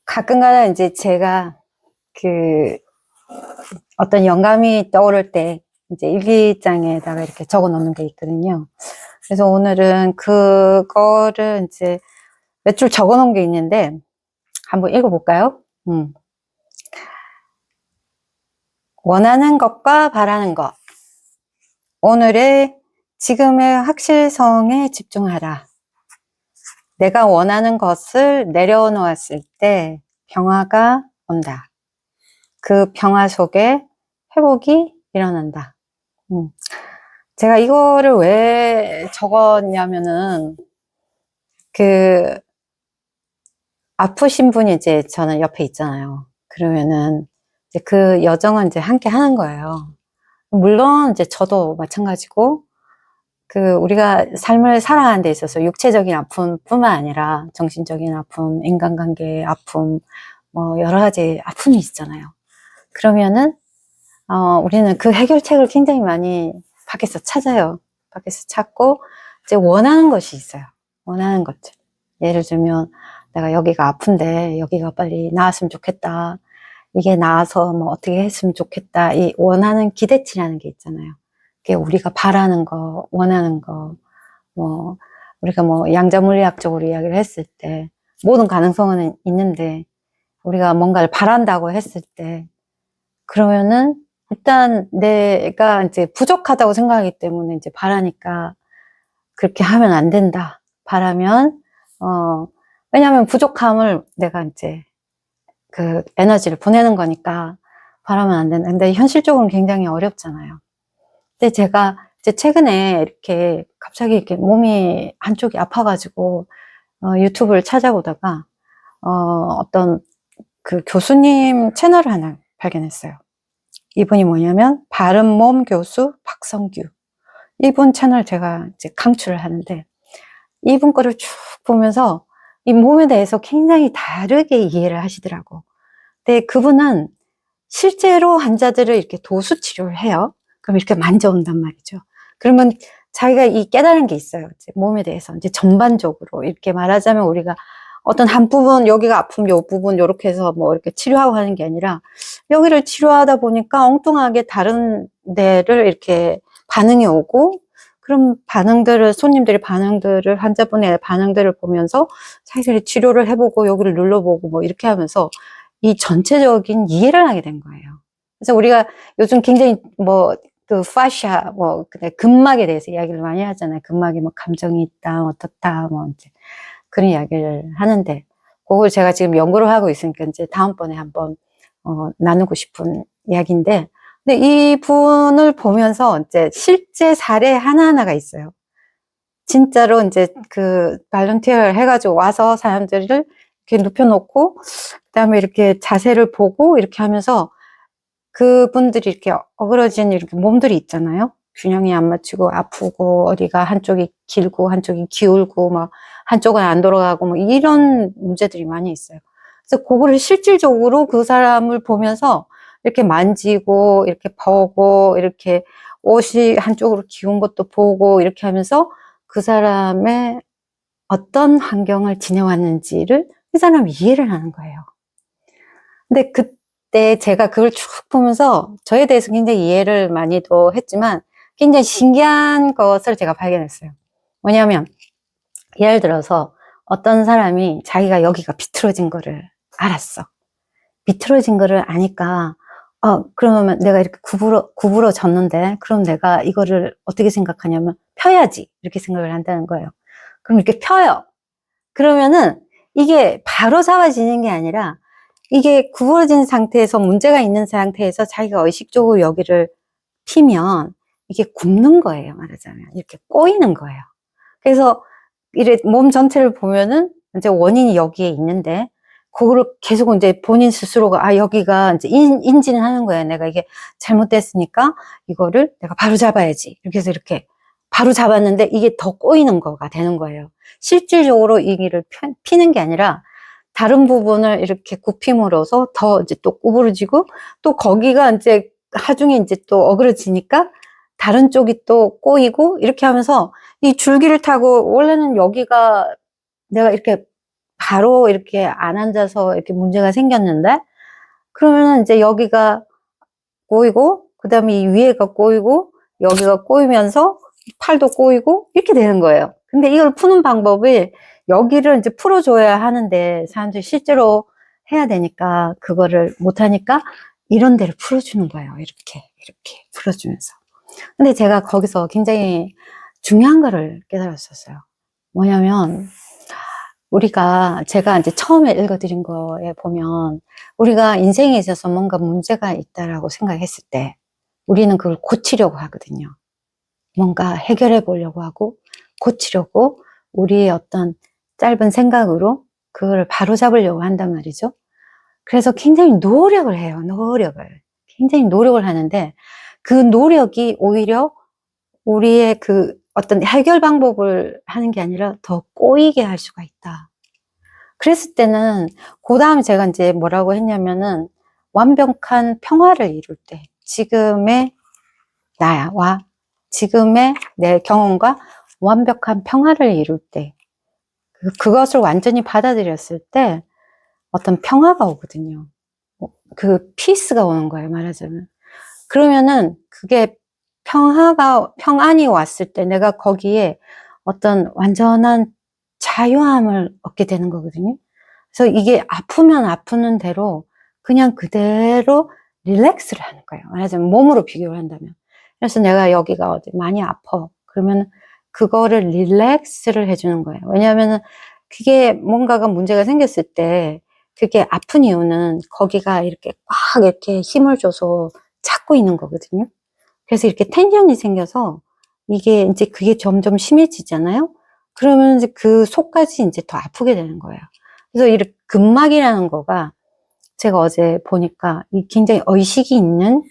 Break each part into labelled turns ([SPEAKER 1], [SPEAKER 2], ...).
[SPEAKER 1] 가끔가다 이제 제가 그 어떤 영감이 떠오를 때 이제 일기장에다가 이렇게 적어 놓는 게 있거든요. 그래서 오늘은 그거를 이제 몇 줄 적어 놓은 게 있는데 한번 읽어볼까요? 원하는 것과 바라는 것. 오늘의 지금의 확실성에 집중하라. 내가 원하는 것을 내려놓았을 때 평화가 온다. 그 평화 속에 회복이 일어난다. 제가 이거를 왜 적었냐면은, 아프신 분이 이제 저는 옆에 있잖아요. 그러면은, 이제 그 여정은 이제 함께 하는 거예요. 물론 이제 저도 마찬가지고, 우리가 삶을 살아가는 데 있어서 육체적인 아픔뿐만 아니라 정신적인 아픔, 인간관계의 아픔, 뭐 여러 가지 아픔이 있잖아요. 그러면은, 우리는 그 해결책을 굉장히 많이 밖에서 찾아요. 밖에서 찾고, 이제 원하는 것이 있어요. 원하는 것들. 예를 들면, 내가 여기가 아픈데, 여기가 빨리 나았으면 좋겠다. 이게 나아서 뭐 어떻게 했으면 좋겠다. 이 원하는 기대치라는 게 있잖아요. 그게 우리가 바라는 거, 원하는 거, 뭐, 우리가 뭐 양자물리학적으로 이야기를 했을 때, 모든 가능성은 있는데, 우리가 뭔가를 바란다고 했을 때, 그러면은, 일단 내가 이제 부족하다고 생각하기 때문에 이제 바라니까 그렇게 하면 안 된다. 바라면, 왜냐하면 부족함을 내가 이제 에너지를 보내는 거니까 바라면 안 된다. 근데 현실적으로는 굉장히 어렵잖아요. 근데 제가 이제 최근에 이렇게 갑자기 이렇게 몸이 한쪽이 아파가지고, 유튜브를 찾아보다가, 어떤 교수님 채널을 하나 발견했어요. 이분이 뭐냐면 바른몸 교수 박성규. 이분 채널 제가 이제 강추를 하는데 이분 거를 쭉 보면서 이 몸에 대해서 굉장히 다르게 이해를 하시더라고. 근데 그분은 실제로 환자들을 이렇게 도수 치료를 해요. 그럼 이렇게 만져온단 말이죠. 그러면 자기가 이 깨달은 게 있어요. 이제 몸에 대해서 이제 전반적으로 이렇게 말하자면 우리가 어떤 한 부분 여기가 아프면 요 부분 요렇게 해서 뭐 이렇게 치료하고 하는 게 아니라 여기를 치료하다 보니까 엉뚱하게 다른 데를 이렇게 반응이 오고 그럼 손님들의 반응들을 환자분의 반응들을 보면서 자기들이 치료를 해보고 여기를 눌러보고 뭐 이렇게 하면서 이 전체적인 이해를 하게 된 거예요. 그래서 우리가 요즘 굉장히 파샤, 근막에 대해서 이야기를 많이 하잖아요. 근막에 뭐 감정이 있다, 어떻다, 뭐 이제 그런 이야기를 하는데, 그걸 제가 지금 연구를 하고 있으니까 이제 다음번에 한번, 나누고 싶은 이야기인데, 근데 이 분을 보면서 이제 실제 사례 하나하나가 있어요. 진짜로 이제 발런티어를 해가지고 와서 사람들을 이렇게 눕혀놓고, 그 다음에 이렇게 자세를 보고 이렇게 하면서 그분들이 이렇게 어그러진 이렇게 몸들이 있잖아요. 균형이 안 맞추고 아프고 어디가 한쪽이 길고 한쪽이 기울고 막 한쪽은 안 돌아가고 뭐 이런 문제들이 많이 있어요. 그래서 그거를 실질적으로 그 사람을 보면서 이렇게 만지고 이렇게 보고 이렇게 옷이 한쪽으로 기운 것도 보고 이렇게 하면서 그 사람의 어떤 환경을 지내왔는지를 그 사람이 이해를 하는 거예요. 근데 그때 제가 그걸 쭉 보면서 저에 대해서 굉장히 이해를 많이도 했지만 굉장히 신기한 것을 제가 발견했어요. 뭐냐면 예를 들어서 어떤 사람이 자기가 여기가 비틀어진 거를 알았어. 비틀어진 거를 아니까 그러면 내가 이렇게 구부러졌는데 그럼 내가 이거를 어떻게 생각하냐면 펴야지 이렇게 생각을 한다는 거예요. 그럼 이렇게 펴요. 그러면은 이게 바로 잡아지는 게 아니라 이게 구부러진 상태에서 문제가 있는 상태에서 자기가 의식적으로 여기를 피면 이게 굽는 거예요. 말하자면 이렇게 꼬이는 거예요. 그래서 이래 몸 전체를 보면은 이제 원인이 여기에 있는데 그거를 계속 이제 본인 스스로가 여기가 이제 인지는 하는 거예요. 내가 이게 잘못됐으니까 이거를 내가 바로 잡아야지. 이렇게 해서 이렇게 바로 잡았는데 이게 더 꼬이는 거가 되는 거예요. 실질적으로 이 길을 피는 게 아니라 다른 부분을 이렇게 굽힘으로써 더 이제 또 구부러지고 또 거기가 이제 하중에 이제 또 어그러지니까 다른 쪽이 또 꼬이고 이렇게 하면서 이 줄기를 타고 원래는 여기가 내가 이렇게 바로 이렇게 안 앉아서 이렇게 문제가 생겼는데, 그러면 이제 여기가 꼬이고, 그 다음에 이 위에가 꼬이고, 여기가 꼬이면서 팔도 꼬이고, 이렇게 되는 거예요. 근데 이걸 푸는 방법이 여기를 이제 풀어줘야 하는데, 사람들이 실제로 해야 되니까, 그거를 못하니까, 이런 데를 풀어주는 거예요. 이렇게 풀어주면서. 근데 제가 거기서 굉장히 중요한 거를 깨달았었어요. 뭐냐면, 제가 이제 처음에 읽어드린 거에 보면, 우리가 인생에 있어서 뭔가 문제가 있다라고 생각했을 때, 우리는 그걸 고치려고 하거든요. 뭔가 해결해 보려고 하고, 고치려고, 우리의 어떤 짧은 생각으로 그걸 바로잡으려고 한단 말이죠. 그래서 굉장히 노력을 해요, 노력을. 굉장히 노력을 하는데, 그 노력이 오히려 우리의 그 어떤 해결 방법을 하는 게 아니라 더 꼬이게 할 수가 있다. 그랬을 때는, 그 다음에 제가 이제 뭐라고 했냐면은, 완벽한 평화를 이룰 때, 지금의 나와 지금의 내 경험과 완벽한 평화를 이룰 때, 그것을 완전히 받아들였을 때, 어떤 평화가 오거든요. 그 피스가 오는 거예요, 말하자면. 그러면은, 그게 평안이 왔을 때 내가 거기에 어떤 완전한 자유함을 얻게 되는 거거든요. 그래서 이게 아프면 아프는 대로 그냥 그대로 릴렉스를 하는 거예요. 말하자면 몸으로 비교를 한다면. 그래서 내가 여기가 어디 많이 아파. 그러면 그거를 릴렉스를 해주는 거예요. 왜냐하면 그게 뭔가가 문제가 생겼을 때 그게 아픈 이유는 거기가 이렇게 꽉 이렇게 힘을 줘서 찾고 있는 거거든요. 그래서 이렇게 텐션이 생겨서 이게 이제 그게 점점 심해지잖아요. 그러면 이제 그 속까지 이제 더 아프게 되는 거예요. 그래서 이렇게 근막이라는 거가 제가 어제 보니까 굉장히 의식이 있는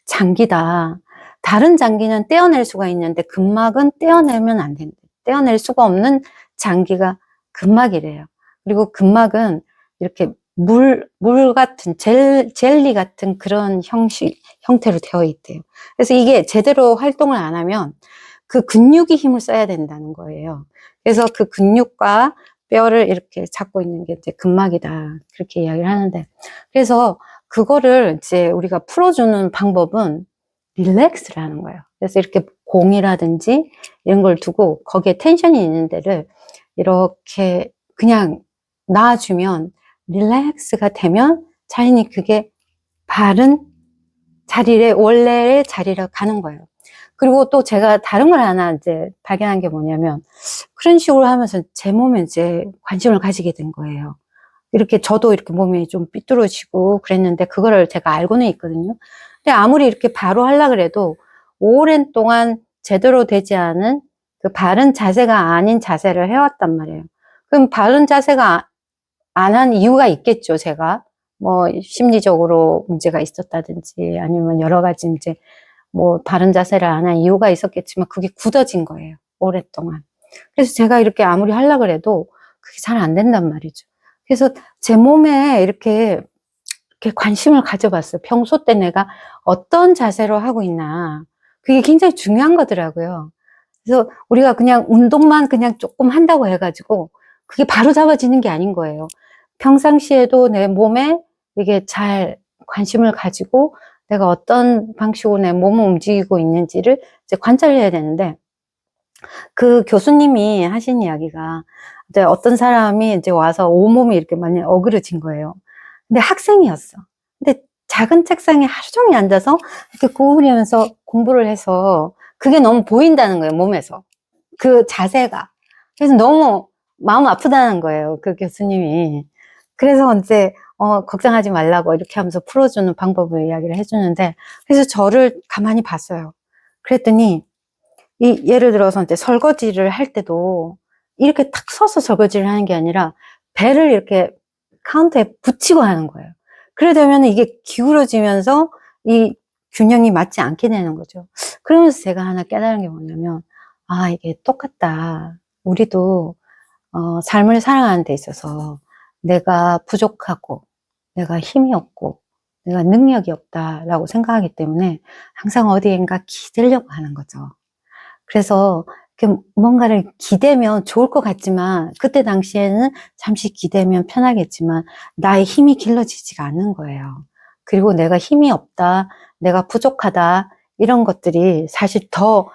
[SPEAKER 1] 장기다. 다른 장기는 떼어낼 수가 있는데 근막은 떼어내면 안 된대. 떼어낼 수가 없는 장기가 근막이래요. 그리고 근막은 이렇게 물 같은, 젤리 같은 그런 형태로 되어 있대요. 그래서 이게 제대로 활동을 안 하면 그 근육이 힘을 써야 된다는 거예요. 그래서 그 근육과 뼈를 이렇게 잡고 있는 게 이제 근막이다. 그렇게 이야기를 하는데. 그래서 그거를 이제 우리가 풀어주는 방법은 릴렉스를 하는 거예요. 그래서 이렇게 공이라든지 이런 걸 두고 거기에 텐션이 있는 데를 이렇게 그냥 놔주면 릴렉스가 되면 자연히 그게 바른 자리에, 원래의 자리로 가는 거예요. 그리고 또 제가 다른 걸 하나 이제 발견한 게 뭐냐면, 그런 식으로 하면서 제 몸에 이제 관심을 가지게 된 거예요. 이렇게 저도 이렇게 몸이 좀 삐뚤어지고 그랬는데, 그거를 제가 알고는 있거든요. 근데 아무리 이렇게 바로 하려고 그래도 오랜 동안 제대로 되지 않은 그 바른 자세가 아닌 자세를 해왔단 말이에요. 그럼 바른 자세가 안 한 이유가 있겠죠, 제가. 뭐, 심리적으로 문제가 있었다든지, 아니면 여러 가지 이제, 뭐, 바른 자세를 안 한 이유가 있었겠지만, 그게 굳어진 거예요, 오랫동안. 그래서 제가 이렇게 아무리 하려고 해도, 그게 잘 안 된단 말이죠. 그래서 제 몸에 이렇게 관심을 가져봤어요. 평소 때 내가 어떤 자세로 하고 있나. 그게 굉장히 중요한 거더라고요. 그래서 우리가 그냥 운동만 그냥 조금 한다고 해가지고, 그게 바로 잡아지는 게 아닌 거예요. 평상시에도 내 몸에 이게 잘 관심을 가지고 내가 어떤 방식으로 내 몸을 움직이고 있는지를 이제 관찰해야 되는데, 그 교수님이 하신 이야기가 이제 어떤 사람이 이제 와서 온몸이 이렇게 많이 어그러진 거예요. 근데 학생이었어. 근데 작은 책상에 하루 종일 앉아서 이렇게 구부리면서 공부를 해서 그게 너무 보인다는 거예요, 몸에서. 그 자세가. 그래서 너무 마음 아프다는 거예요, 그 교수님이. 그래서 이제, 걱정하지 말라고 이렇게 하면서 풀어주는 방법을 이야기를 해주는데, 그래서 저를 가만히 봤어요. 그랬더니, 예를 들어서 이제 설거지를 할 때도 이렇게 탁 서서 설거지를 하는 게 아니라 배를 이렇게 카운터에 붙이고 하는 거예요. 그래 되면 이게 기울어지면서 이 균형이 맞지 않게 되는 거죠. 그러면서 제가 하나 깨달은 게 뭐냐면, 아, 이게 똑같다. 우리도, 삶을 살아가는 데 있어서 내가 부족하고, 내가 힘이 없고, 내가 능력이 없다라고 생각하기 때문에 항상 어디엔가 기대려고 하는 거죠. 그래서 뭔가를 기대면 좋을 것 같지만, 그때 당시에는 잠시 기대면 편하겠지만, 나의 힘이 길러지지가 않는 거예요. 그리고 내가 힘이 없다, 내가 부족하다, 이런 것들이 사실 더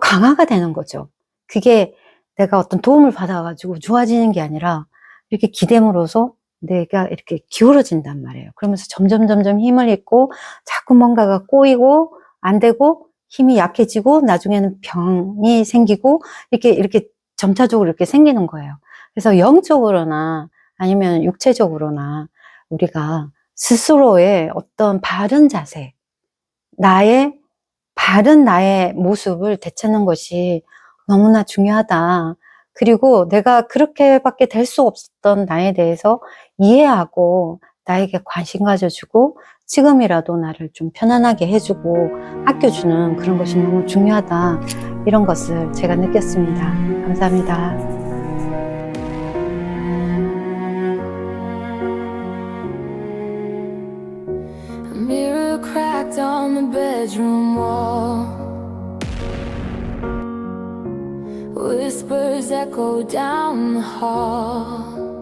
[SPEAKER 1] 강화가 되는 거죠. 그게 내가 어떤 도움을 받아가지고 좋아지는 게 아니라, 이렇게 기댐으로써 내가 이렇게 기울어진단 말이에요. 그러면서 점점 힘을 잃고, 자꾸 뭔가가 꼬이고, 안 되고, 힘이 약해지고, 나중에는 병이 생기고, 이렇게 점차적으로 이렇게 생기는 거예요. 그래서 영적으로나 아니면 육체적으로나 우리가 스스로의 어떤 바른 자세, 바른 나의 모습을 되찾는 것이 너무나 중요하다. 그리고 내가 그렇게밖에 될 수 없었던 나에 대해서 이해하고 나에게 관심 가져주고 지금이라도 나를 좀 편안하게 해주고 아껴주는 그런 것이 너무 중요하다. 이런 것을 제가 느꼈습니다. 감사합니다.
[SPEAKER 2] A mirror cracked on the bedroom wall. Whispers echo down the hall.